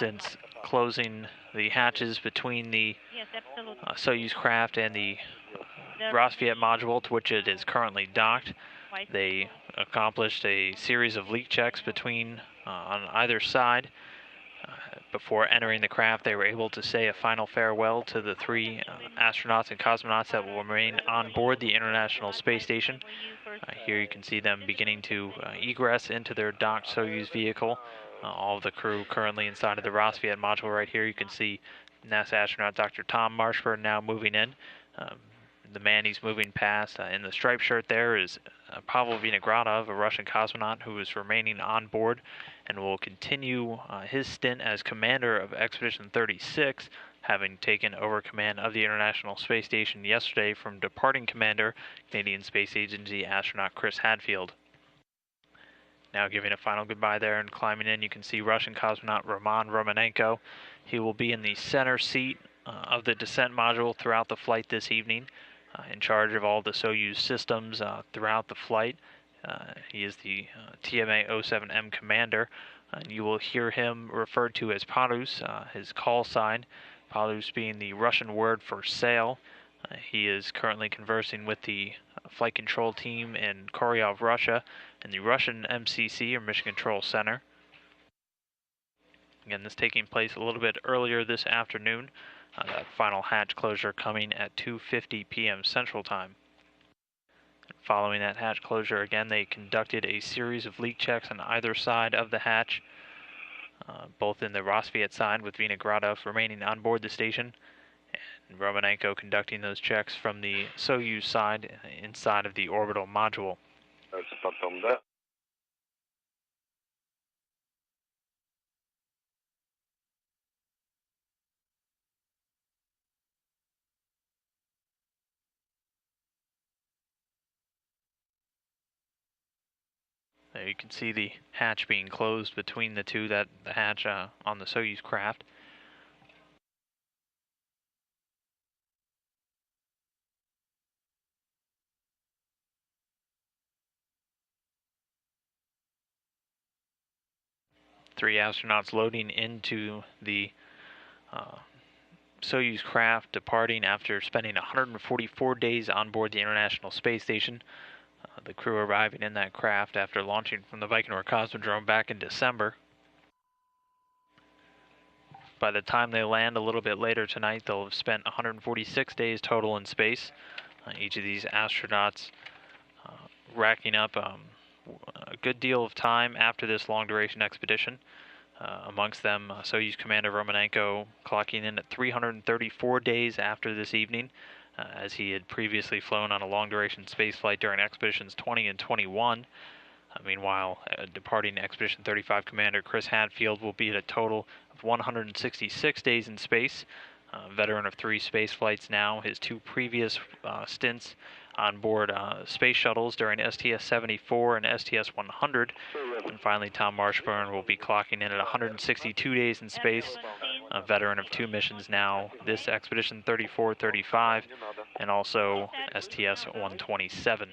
since closing the hatches between the Yes, absolutely. Soyuz craft and the Rossviet module to which it is currently docked. They accomplished a series of leak checks between on either side. Before entering the craft, they were able to say a final farewell to the three astronauts and cosmonauts that will remain on board the International Space Station. Here you can see them beginning to egress into their docked Soyuz vehicle. All of the crew currently inside of the Rossviet module right here. You can see NASA astronaut Dr. Tom Marshburn now moving in. The man he's moving past in the striped shirt there is Pavel Vinogradov, a Russian cosmonaut who is remaining on board and will continue his stint as commander of Expedition 36, having taken over command of the International Space Station yesterday from departing commander, Canadian Space Agency astronaut Chris Hadfield. Now giving a final goodbye there and climbing in, you can see Russian cosmonaut Roman Romanenko. He will be in the center seat of the descent module throughout the flight this evening, in charge of all the Soyuz systems throughout the flight. He is the TMA-07M commander, and you will hear him referred to as Parus, his call sign, Parus being the Russian word for sail. He is currently conversing with the flight control team in Koryov, Russia, in the Russian MCC, or Mission Control Center. Again, this taking place a little bit earlier this afternoon. That final hatch closure coming at 2:50 p.m. Central Time. Following that hatch closure, again, they conducted a series of leak checks on either side of the hatch, both in the Rossviet side with Vinogradov remaining on board the station, and Romanenko conducting those checks from the Soyuz side inside of the orbital module. There you can see the hatch being closed between the two, the hatch on the Soyuz craft. Three astronauts loading into the Soyuz craft, departing after spending 144 days on board the International Space Station. The crew arriving in that craft after launching from the Baikonur Cosmodrome back in December. By the time they land a little bit later tonight, they'll have spent 146 days total in space. Each of these astronauts racking up a good deal of time after this long-duration expedition. Amongst them, Soyuz Commander Romanenko clocking in at 334 days after this evening, as he had previously flown on a long-duration spaceflight during Expeditions 20 and 21. Meanwhile, departing Expedition 35 Commander Chris Hadfield will be at a total of 166 days in space. Veteran of 3 space flights now, his 2 previous stints on board space shuttles during STS-74 and STS-100. And finally, Tom Marshburn will be clocking in at 162 days in space, a veteran of 2 missions now, this Expedition 34-35 and also STS-127.